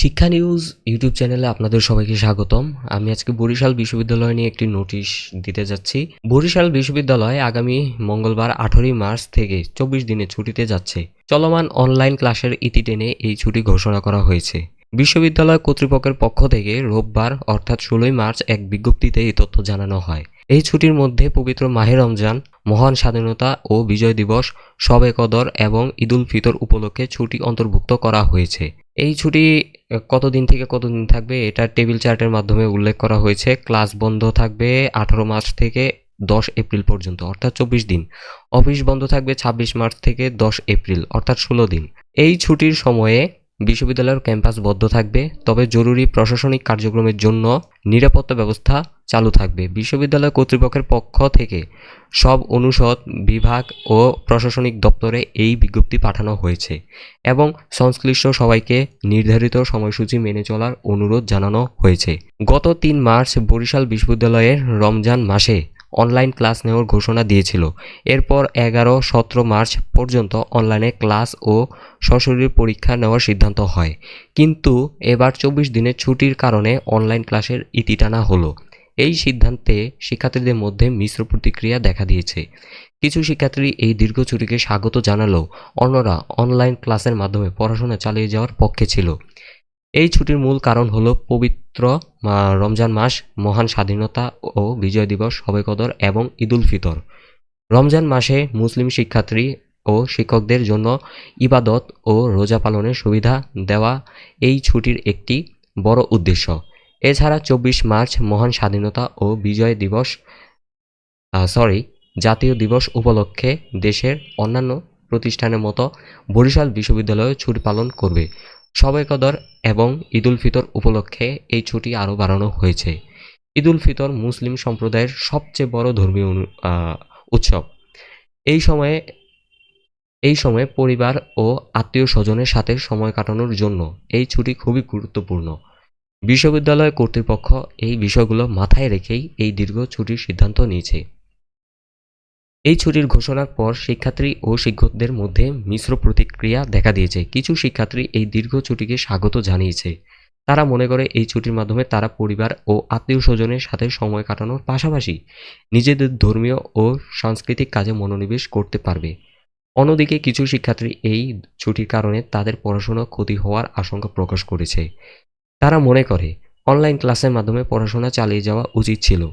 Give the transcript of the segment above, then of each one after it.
শিক্ষা news YouTube চ্যানেলে আপনাদের সবাইকে স্বাগতম। আমি আজকে বরিশাল বিশ্ববিদ্যালয় নিয়ে একটি নোটিশ দিতে যাচ্ছি। বরিশাল বিশ্ববিদ্যালয় আগামী মঙ্গলবার 18ই মার্চ থেকে 24 দিনের ছুটিতে যাচ্ছে। চলমান অনলাইন ক্লাসের ইতি টেনে এই ছুটি ঘোষণা করা হয়েছে। বিশ্ববিদ্যালয় কর্তৃপক্ষের পক্ষ থেকে রোববার অর্থাৎ 16ই মার্চ এক বিজ্ঞপ্তিতে এই তথ্য জানানো হয়। এই ছুটির মধ্যে পবিত্র মাহে রমজান, মহান স্বাধীনতা ও বিজয় দিবস, শবে কদর এবং ঈদুল ফিতর উপলক্ষে ছুটি অন্তর্ভুক্ত করা হয়েছে। এই ছুটি কতদিন থেকে কতদিন থাকবে এটা টেবিল চার্টের মাধ্যমে উল্লেখ করা হয়েছে। ক্লাস বন্ধ থাকবে 18 মার্চ থেকে 10 এপ্রিল পর্যন্ত অর্থাৎ 24 দিন। অফিস বন্ধ থাকবে 26 মার্চ থেকে 10 এপ্রিল অর্থাৎ 16 দিন। এই ছুটির সময়ে বিশ্ববিদ্যালয়ের ক্যাম্পাস বন্ধ থাকবে, তবে জরুরি প্রশাসনিক কার্যক্রমের জন্য নিরাপত্তা ব্যবস্থা চালু থাকবে। বিশ্ববিদ্যালয় কর্তৃপক্ষের পক্ষ থেকে সব অনুষদ, বিভাগ ও প্রশাসনিক দপ্তরে এই বিজ্ঞপ্তি পাঠানো হয়েছে এবং সংশ্লিষ্ট সবাইকে নির্ধারিত সময়সূচি মেনে চলার অনুরোধ জানানো হয়েছে। গত 3 মার্চ বরিশাল বিশ্ববিদ্যালয়ের রমজান মাসে অনলাইন ক্লাস নেওয়ার ঘোষণা দিয়েছিল। এরপর 11-17 মার্চ পর্যন্ত অনলাইনে ক্লাস ও সশরীর পরীক্ষা নেওয়ার সিদ্ধান্ত হয়, কিন্তু এবার 24 দিনের ছুটির কারণে অনলাইন ক্লাসের ইতি টানা হলো। এই সিদ্ধান্তে শিক্ষার্থীদের মধ্যে মিশ্র প্রতিক্রিয়া দেখা দিয়েছে। কিছু শিক্ষার্থী এই দীর্ঘ ছুটিকে স্বাগত জানালেও অন্যরা অনলাইন ক্লাসের মাধ্যমে পড়াশোনা চালিয়ে যাওয়ার পক্ষে ছিল। এই ছুটির মূল কারণ হলো পবিত্র রমজান মাস, মহান স্বাধীনতা ও বিজয় দিবস, শবে কদর এবং ঈদুল ফিতর। রমজান মাসে মুসলিম শিক্ষার্থী ও শিক্ষকদের জন্য ইবাদত ও রোজা পালনের সুবিধা দেওয়া এই ছুটির একটি বড় উদ্দেশ্য। এছাড়া 24 মার্চ মহান স্বাধীনতা ও বিজয় দিবস জাতীয় দিবস উপলক্ষে দেশের অন্যান্য প্রতিষ্ঠানের মতো বরিশাল বিশ্ববিদ্যালয় ছুটি পালন করবে। শবে কদর এবং ঈদুল ফিতর উপলক্ষে এই ছুটি আরও বাড়ানো হয়েছে। ঈদুল ফিতর মুসলিম সম্প্রদায়ের সবচেয়ে বড় ধর্মীয় উৎসব। এই সময়ে পরিবার ও আত্মীয় স্বজনের সাথে সময় কাটানোর জন্য এই ছুটি খুবই গুরুত্বপূর্ণ। বিশ্ববিদ্যালয় কর্তৃপক্ষ এই বিষয়গুলো মাথায় রেখেই এই দীর্ঘ ছুটির সিদ্ধান্ত নিয়েছে। এই ছুটির ঘোষণার পর শিক্ষার্থী ও শিক্ষকদের মধ্যে মিশ্র প্রতিক্রিয়া দেখা দিয়েছে। কিছু শিক্ষার্থী এই দীর্ঘ ছুটিকে স্বাগত জানিয়েছে। তারা মনে করে এই ছুটির মাধ্যমে তারা পরিবার ও আত্মীয় স্বজনের সাথে সময় কাটানোর পাশাপাশি নিজেদের ধর্মীয় ও সাংস্কৃতিক কাজে মনোনিবেশ করতে পারবে। অন্যদিকে কিছু শিক্ষার্থী এই ছুটির কারণে তাদের পড়াশোনা ক্ষতি হওয়ার আশঙ্কা প্রকাশ করেছে। তারা মনে করে অনলাইন ক্লাসের মাধ্যমে পড়াশোনা চালিয়ে যাওয়া উচিত ছিল।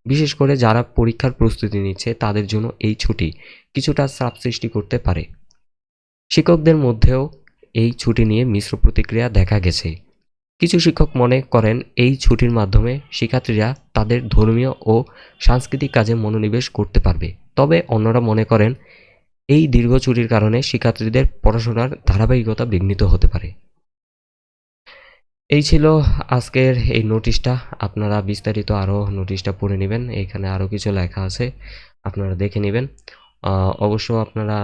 বিশেষ করে যারা পরীক্ষার প্রস্তুতি নিচ্ছে তাদের জন্য এই ছুটি কিছুটা চাপ সৃষ্টি করতে পারে। শিক্ষকদের মধ্যেও এই ছুটি নিয়ে মিশ্র প্রতিক্রিয়া দেখা গেছে। কিছু শিক্ষক মনে করেন এই ছুটির মাধ্যমে শিক্ষার্থীরা তাদের ধর্মীয় ও সাংস্কৃতিক কাজে মনোনিবেশ করতে পারবে, তবে অন্যরা মনে করেন এই দীর্ঘ ছুটির কারণে শিক্ষার্থীদের পড়াশোনার ধারাবাহিকতা বিঘ্নিত হতে পারে। এই ছিল আজকের এই নোটিশটা। আপনারা বিস্তারিত আরও নোটিশটা পড়ে নেবেন। এখানে আরও কিছু লেখা আছে, আপনারা দেখে নেবেন। অবশ্য আপনারা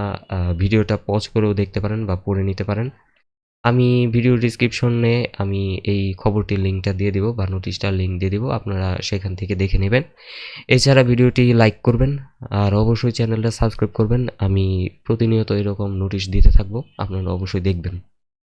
ভিডিওটা পজ করেও দেখতে পারেন বা পড়ে নিতে পারেন। আমি ভিডিও ডিসক্রিপশনে আমি এই খবরটির লিঙ্কটা দিয়ে দেবো বা নোটিশটার লিঙ্ক দিয়ে দেবো, আপনারা সেখান থেকে দেখে নেবেন। এছাড়া ভিডিওটি লাইক করবেন আর অবশ্যই চ্যানেলটা সাবস্ক্রাইব করবেন। আমি প্রতিনিয়ত এরকম নোটিশ দিতে থাকবো, আপনারা অবশ্যই দেখবেন।